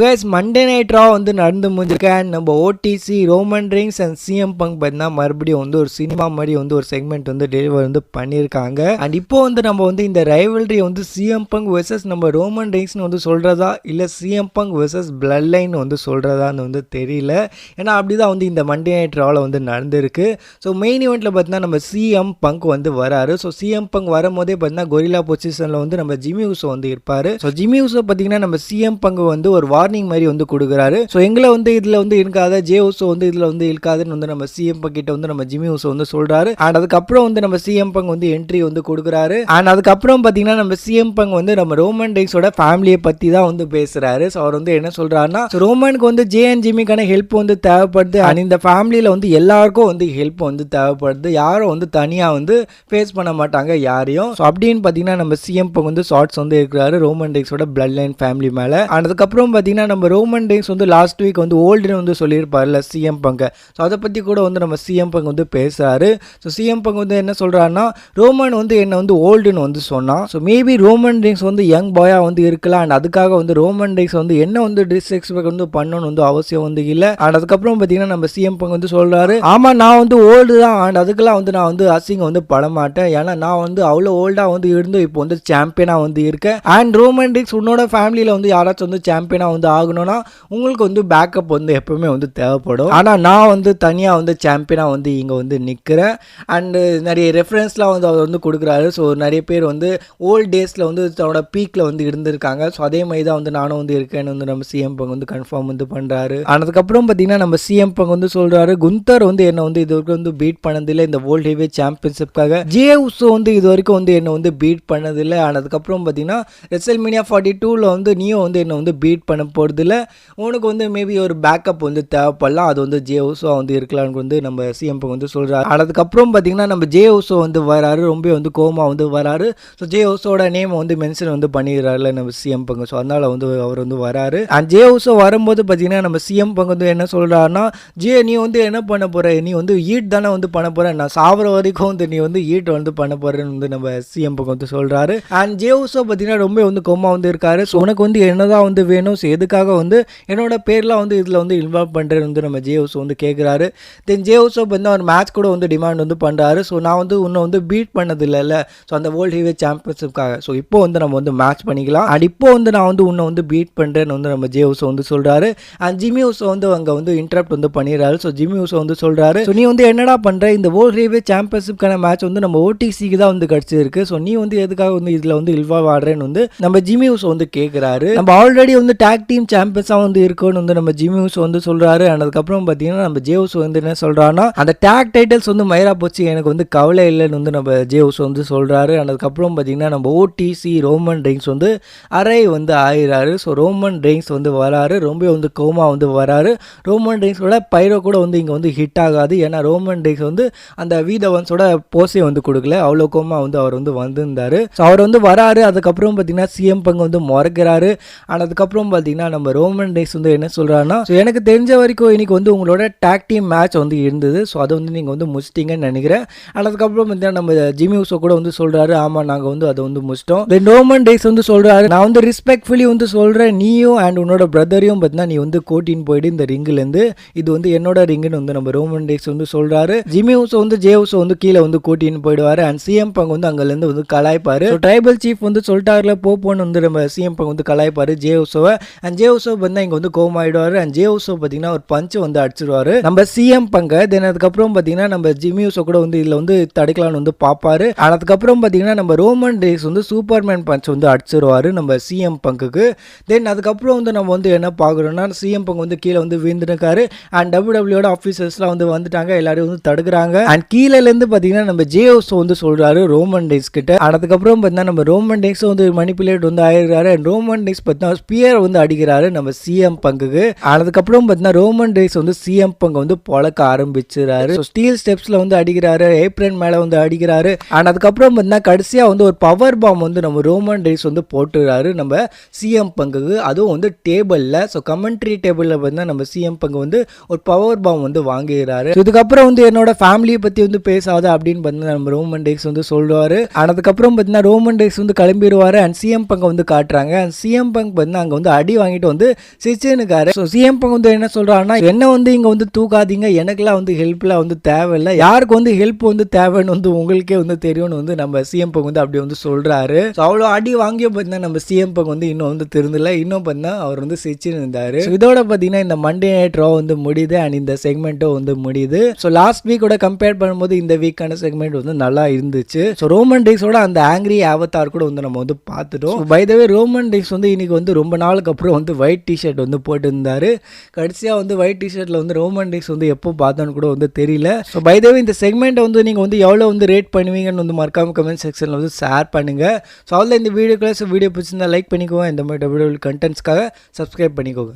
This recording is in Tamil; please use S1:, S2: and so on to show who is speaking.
S1: கைஸ் மண்டே நைட் ரா வந்து நடந்து முடிஞ்சிருக்கு. அண்ட் நம்ம OTC Roman Reigns and CM Punk பார்த்தீங்கன்னா மறுபடியும் வந்து ஒரு சினிமா மாதிரி வந்து ஒரு செக்மெண்ட் வந்து டெலிவர் வந்து பண்ணியிருக்காங்க. அண்ட் இப்போ வந்து நம்ம வந்து இந்த ரைவல்ரி வந்து சிஎம் பங்க் வெர்சஸ் நம்ம ரோமன் ரெயின்ஸ்னு வந்து சொல்கிறதா இல்லை CM bunk versus blood line வந்து சொல்கிறதான்னு வந்து தெரியல. ஏன்னா அப்படி தான் வந்து இந்த மண்டே நைட் ராவில் வந்து நடந்திருக்கு. ஸோ மெயின் ஈவெண்ட்டில் பார்த்தீங்கன்னா நம்ம சிஎம் பங்க் வந்து வராரு. ஸோ சிஎம் பங்க் வரும்போதே பார்த்தீங்கன்னா கொரில்லா பொசிஷனில் வந்து நம்ம ஜிம்மி ஊசோ வந்து இருப்பார். ஸோ ஜிம்மி ஊசோ பார்த்தீங்கன்னா நம்ம சிஎம் பங்க் வந்து ஒரு வார்னிங் மாதிரி வந்து கொடுக்குறாரு. ஸோ எங்களை வந்து இதில் வந்து இருக்காத ஜே ஊசோ வந்து இதில் வந்து இருக்காதுன்னு வந்து நம்ம சிஎம் பங்க் கிட்ட வந்து நம்ம ஜிம்மி ஊசோ வந்து சொல்றாரு. அண்ட் அதுக்கப்புறம் வந்து நம்ம சிஎம் பங்க் வந்து என்ட்ரி வந்து கொடுக்குறாரு. அண்ட் அதுக்கப்புறம் பார்த்தீங்கன்னா நம்ம சிஎம் பங்க் வந்து நம்ம ரோமன் ரெயின்ஸோட ஃபேமிலியை பற்றி தான் வந்து பேசுறாரு. ஸோ அவர் வந்து என்ன சொல்றாருன்னா ரோமனுக்கு வந்து ஜே அண்ட் ஜிம்மிக்கான ஹெல்ப் வந்து தேவைப்படுது. அண்ட் இந்த ஃபேமிலியில் வந்து எல்லாருக்கும் வந்து ஹெல்ப் வந்து தேவைப்படுது. யாரும் வந்து தனியாக வந்து ஃபேஸ் பண்ண மாட்டாங்க யாரையும். ஸோ அப்படின்னு பார்த்தீங்கன்னா நம்ம சிஎம் பங்க் வந்து ஷார்ட்ஸ் வந்து இருக்கிறாரு ரோமன் ரெயின்ஸோட பிளட் லைன் ஃபேமிலி மேலே. அண்ட் அதுக்கப்புறம் பார்த்தீங்கன்னா நம்ம ரோமன் ரெயின்ஸ் வந்து லாஸ்ட் வீக் வந்து ஓல்டுன்னு வந்து சொல்லியிருப்பார்ல சிஎம் பங்க். ஸோ அதை பற்றி கூட வந்து நம்ம சிஎம் பங்க் வந்து பேசுறாரு. ஸோ சிஎம் பங்க் வந்து என்ன சொல்றாருன்னா ரோமன் வந்து என்ன வந்து ஓல்டுன்னு வந்து சொன்னான். ஸோ மேபி ரோமன் ரெயின்ஸ் வந்து யங் பாயா வந்து இருக்கலாம். அண்ட் அதுக்காக வந்து ரோமன் ரெயின்ஸ் வந்து என்ன வந்து டிஸ்ரெஸ்பெக்ட் வந்து பண்ணணும்னு வந்து அவசியம் வந்து இல்லை. அண்ட் அதுக்கப்புறம் பார்த்தீங்கன்னா நம்ம சிஎம் பங்க் வந்து சொல்றாரு, ஆமா நான் வந்து ஓல்டு தான். அண்ட் அதுக்கெல்லாம் வந்து நான் வந்து அசிங்கம் வந்து பட மாட்டேன். ஏன்னா நான் வந்து அவ்வளோ ஓல்டாக வந்து இருந்து இப்போ வந்து சாம்பியனாக வந்து இருக்கேன். அண்ட் ரோமன் ரெயின்ஸ் உன்னோட ஃபேமிலியில் வந்து யாராச்சும் வந்து சாம்பியனாக வந்து ஆகணும்னா உங்களுக்கு வந்து பேக்கப் வந்து எப்பவுமே வந்து தேவைப்படும். ஆனால் நான் வந்து தனியாக வந்து சாம்பியனாக வந்து இங்கே வந்து நிற்கிறேன். அண்டு நிறைய ரெஃபரன்ஸ்லாம் வந்து அவர் வந்து கொடுக்குறாரு. ஸோ நிறைய பேர் வந்து ஓல்ட் டேஸில் வந்து தன்னோட பீக்கில் வந்து இருந்திருக்காங்க. ஸோ அதே மாதிரி தான் வந்து நானும் வந்து இருக்கேன்னு வந்து நம்ம சிஎம் பங்க் வந்து கன்ஃபார்ம் வந்து பண்ணுறாரு. அதுக்கப்புறம் பார்த்தீங்கன்னா நம்ம சிஎம் பங்க் வந்து சொல்கிறாரு, குந்தர் வந்து என்ன வந்து இது வரைக்கும் வந்து பீட் பண்ணதில்லை இந்த வேர்ல்ட் ஹெவி சாம்பியன்ஷிப்காக. ஜே ஊசோ வந்து இது வரைக்கும் வந்து என்ன வந்து பீட் பண்ணதில்லை. அதுக்கப்புறம் பார்த்தீங்கன்னா ரெசல்மேனியா 42 வந்து நீயும் வந்து என்ன வந்து பீட் பண்ண போகிறதில்ல. உனக்கு வந்து மேபி ஒரு பேக்கப் வந்து தேவைப்படலாம். அது வந்து ஜே ஊசோ வந்து இருக்கலாம்னு வந்து நம்ம சிஎம் பங்க் வந்து சொல்கிறாரு. அதுக்கப்புறம் பார்த்தீங்கன்னா நம்ம ஜே ஊசோ வந்து வராரு. ரொம்ப வந்து கோமா வந்து வராரு. ஸோ ஜே ஊசோட நேம் வந்து மென்ஷன் வந்து பண்ணிடுறாருல நம்ம சிஎம் பங்க். ஸோ அதனால வந்து அவர் வந்து வராரு. அண்ட் ஜே ஊசோ வரும்போது பார்த்தீங்கன்னா நம்ம சிஎம் பங்க் வந்து என்ன சொல்கிறாருன்னா, ஜே நீ வந்து என்ன பண்ண போகிற, நீ வந்து ஈட் தானே வந்து பண்ண போகிற, நான் சாவர வரைக்கும் வந்து நீ வந்து ஈட் வந்து பண்ண போகிறேன்னு வந்து நம்ம சிஎம் பங்க் வந்து சொல்கிறாரு. அண்ட் ஜே ஊசோ பார்த்தீங்கன்னா ரொம்ப வந்து கோமா வந்து இருக்காரு. ஸோ உனக்கு வந்து என்னதான் வந்து வேணும், ஸோ எதுக்காக வந்து என்னோட பேர்லாம் வந்து இதில் வந்து இன்வால்வ் பண்ணுறேன்னு வந்து நம்ம ஜே ஊசோ வந்து கேட்குறாரு. தென் ஜே ஊசோ வந்து ஒரு மேட்ச் கூட வந்து டிமாண்ட் வந்து பண்ணுறாரு. ஸோ நான் வந்து உன்னை வந்து பீட் பண்ணது இல்லைல்ல, ஸோ அந்த வேர்ல்ட் ஹெவி சாம்பியன்ஷிப்காக ஸோ இப்போ வந்து நம்ம வந்து மேட்ச் பண்ணிக்கலாம். அண்ட் இப்போ வந்து நான் வந்து உன்னை வந்து பீட் பண்ணுறேன்னு வந்து நம்ம ஜே ஊசோ வந்து சொல்கிறாரு. அண்ட் ஜிம்மி ஊசோ வந்து அங்கே வந்து இன்டரப்ட் வந்து பண்ணிடுறாரு. ஸோ ஜிம்மி ஊசோ வந்து சொல்கிறாரு, ஸோ நீ வந்து என்னடா பண்ணுற, இந்த வேர்ல்ட் ஹெவி சாம்பியன்ஷிப்கான மேட்ச் வந்து நம்ம ஓடிசிக்கு தான் வந்து கிடச்சிருக்கு. ஸோ நீ வந்து எதுக்காக வந்து இதில் வந்து இன்வால்வ் ஆடுறேன்னு வந்து நம்ம ஜிம்மி ஊசோ வந்து கேட்குறாரு. நம்ம ஆல்ரெடி வந்து டாக் டீம் சாம்பியன்ஸாக வந்து இருக்குன்னு வந்து நம்ம ஜிம்மி ஊசோ வந்து சொல்கிறாரு. அதுக்கப்புறம் பார்த்தீங்கன்னா நம்ம ஜே ஊசோ வந்து என்ன சொல்கிறான்னா, அந்த டாக் டைட்டில்ஸ் வந்து மயிரா போச்சு, எனக்கு வந்து கவலை இல்லைன்னு வந்து நம்ம ஜே ஊசோ வந்து சொல்கிறாரு. அதுக்கப்புறம் பார்த்தீங்கன்னா நம்ம ஓடிசி ரோமன் ரெயின்ஸ் வந்து அரை வந்து ஆயிராரு. ஸோ ரோமன் ரெயின்ஸ் வந்து வராரு. ரொம்ப வந்து கோமா வந்து வராரு. ரோமன் ரெயின்ஸோட பைரோ கூட வந்து இங்கே வந்து ஹிட் ஆகாது. ஏன்னா ரோமன் ரெயின்ஸ் வந்து அந்த வீதவன்ஸோட போஸே வந்து கொடுக்கல, அவ்வளோ கோமா வந்து அவர் வந்து வந்திருந்தாரு. ஸோ அவர் வந்து வராரு. அதுக்கப்புறம் பார்த்தீங்கன்னா சிஎம் பங்க் வந்து முறைக்கிறாரு. அதுக்கப்புறம் பார்த்தீங்கன்னா நம்ம ரோமன் ரெயின்ஸ் வந்து என்ன சொல்கிறாருன்னா, ஸோ எனக்கு தெரிஞ்ச வரைக்கும் இன்னைக்கு வந்து உங்களோட டாக் டீம் மேட்ச் வந்து இருந்தது. ஸோ அதை வந்து நீங்கள் வந்து முடிச்சிட்டிங்கன்னு நினைக்கிறேன். அதுக்கப்புறம் பார்த்தீங்கன்னா நம்ம ஜிம்மி ஊசோ கூட வந்து சொல்கிறாரு, ஆமாம் நாங்கள் வந்து அதை வந்து முடிச்சிட்டோம். தென் ரோமன் ரெயின்ஸ் வந்து சொல்கிறாரு, நான் வந்து ரெஸ்பெக்ட்ஃபுல்லி வந்து சொல்கிறேன், நீயும் அண்ட் உன்னோட பிரதரையும் பார்த்தீங்கன்னா நீ வந்து கோட்டின்னு போயிடு இந்த ரிங்கிலேருந்து, இது வந்து என்னோட ரிங்குன்னு வந்து நம்ம ரோமன் ரெயின்ஸ் வந்து சொல்கிறாரு. ஜிம்மி ஊசோ வந்து ஜே ஊசோ வந்து கீழே வந்து கோட்டின்னு போயிடுவார். அண்ட் சிஎம் பங்க் வந்து அங்கேருந்து வந்து கலாய்ப்பார். ட்ரைபல் சீஃப் வந்து சொல்லிட்டாருல போன்னு வந்து நம்ம சிஎம் பங்க் வந்து கலாய்ப்பார் ஜே ஊசோவை. அண்ட் ஜே ஊசோ வந்து இங்கே வந்து கோமாயிடுவார். அண்ட் ஜே ஊசோ பார்த்தீங்கன்னா ஒரு பஞ்ச் வந்து அடிச்சிருவாரு நம்ம சிஎம் பங்க. தென் அதுக்கப்புறம் பார்த்தீங்கன்னா நம்ம ஜிம்மி ஊசோ கூட வந்து இதில் வந்து தடுக்கலான்னு வந்து பார்ப்பாரு. அதுக்கப்புறம் பார்த்தீங்கன்னா நம்ம ரோமன் ரெயின்ஸ் வந்து சூப்பர்மேன் பஞ்ச் வந்து அடிச்சிருவாரு நம்ம சிஎம் பங்குக்கு. தென் அதுக்கப்புறம் வந்து நம்ம வந்து என்ன பார்க்குறோம்னா, சிஎம் பங்க் வந்து கீழே வந்து வீழ்ந்துருக்காரு. அண்ட் டபிள்யூடபிள்யூட ஆஃபீஸர்ஸ்லாம் வந்து வந்துட்டாங்க, எல்லாரும் வந்து தடுக்கிறாங்க. அண்ட் கீழேருந்து பார்த்தீங்கன்னா நம்ம ஜே ஊசோ வந்து சொல்கிறாரு ரோமன் ரெயின்ஸ் கிட்ட. அதுக்கப்புறம் பார்த்தீங்கன்னா நம்ம ரோமன் ரெயின்ஸ் வந்து மணிப்புலேட் வந்து ஆயிருக்காரு. அண்ட் ரோமன் ரெயின்ஸ் பார்த்தீங்கன்னா ஸ்பியர் வந்து அடிக்கிறாரு நம்ம சிஎம் பங்குக்கு. அதுக்கப்புறம் பார்த்தீங்கன்னா ரோமன் ரெயின்ஸ் வந்து சிஎம் பங்க் வந்து பொழக்க ஆரம்பிச்சிடாரு. ஸ்டீல் ஸ்டெப்ஸ்ல வந்து அடிக்கிறாரு, ஏப்ரன் மேல வந்து அடிக்கிறாரு. அண்ட் அதுக்கப்புறம் பார்த்தீங்கன்னா கடைசியா வந்து ஒரு பவர் பாம் வந்து நம்ம ரோமன் ரெயின்ஸ் வந்து போட்டுறாரு நம்ம சிஎம் பங்குக்கு. அதுவும் வந்து டேபிள்ல, ஸோ கமெண்ட்ரி டேபிள்ல பார்த்தீங்கன்னா நம்ம சிஎம் பங்கு வந்து ஒரு பவர் பாம் வந்து வாங்குகிறாரு. இதுக்கப்புறம் வந்து என்னோட ஃபேமிலியை பத்தி வந்து பேசாத அப்படின்னு பார்த்தீங்கன்னா நம்ம ரோமன் ரெயின்ஸ் வந்து சொல்லுவாரு. அதுக்கப்புறம் பார்த்தீங்கன்னா ரோமன் ரெயின்ஸ் வந்து கிளம்பிடுவாரு. அண்ட் சிஎம் பங்க் வந்து காட்டுறாங்க. அண்ட் சிஎம் பங்க் பார்த்தீங்கன்னா அங்கே வந்து அடி வாங்கிட்டு வந்து சிரிச்சுன்னுக்காரு. ஸோ சிஎம் பங்க் வந்து என்ன சொல்றாருன்னா, என்ன வந்து இங்க வந்து தூக்காதீங்க, எனக்குலாம் வந்து ஹெல்ப்லாம் வந்து தேவையில்லை, யாருக்கு வந்து ஹெல்ப் வந்து தேவைன்னு வந்து உங்களுக்கே வந்து தெரியும்னு வந்து நம்ம சிஎம் பங்க் வந்து அப்படி வந்து சொல்றாரு. ஸோ அவ்வளோ அடி வாங்கிய பார்த்தீங்கன்னா நம்ம சிஎம் பங்க் வந்து இன்னும் வந்து திருந்தல, இன்னும் பார்த்தீங்கன்னா அவர் வந்து சிரிச்சுன்னு இருந்தாரு. இதோட பார்த்தீங்கன்னா இந்த மண்டே நைட் ரா வந்து முடியுது அண்ட் இந்த செக்மெண்ட்டும் வந்து முடியுது. ஸோ லாஸ்ட் வீக்கோட கம்பேர் பண்ணும்போது இந்த வீக்கான செக்மெண்ட் வந்து நல்லா இருந்துச்சு. ஸோ ரோமன் ரெய்ன்ஸோட அந்த ஆங்கிரி அவதார் கூட வந்து நம்ம வந்து பார்த்துட்டோம். By the way Roman Reigns வந்து இன்னைக்கு வந்து ரொம்ப நாளுக்கு அப்புறம் வந்து ஒயிட் டிஷர்ட் வந்து போட்டு இருந்தாரு. கடைசியாக வந்து ஒயிட் டிஷர்ட்ல வந்து ரோமன் ரெய்ன்ஸ் வந்து எப்போ பார்த்தோன்னு கூட வந்து தெரியல. ஸோ பை த வே இந்த செக்மெண்ட்டை வந்து நீங்கள் வந்து எவ்வளோ வந்து ரேட் பண்ணுவீங்கன்னு வந்து மறக்காம கமெண்ட் செக்ஷனில் வந்து ஷேர் பண்ணுங்க. ஸோ அவ்வளோ இந்த வீடியோக்குள்ள வீடியோ பிடிச்சிருந்தா லைக் பண்ணிக்கோங்க. இந்த மாதிரி வீடியோ கண்டென்ட்ஸ்க்காக சப்ஸ்கிரைப் பண்ணிக்கோங்க.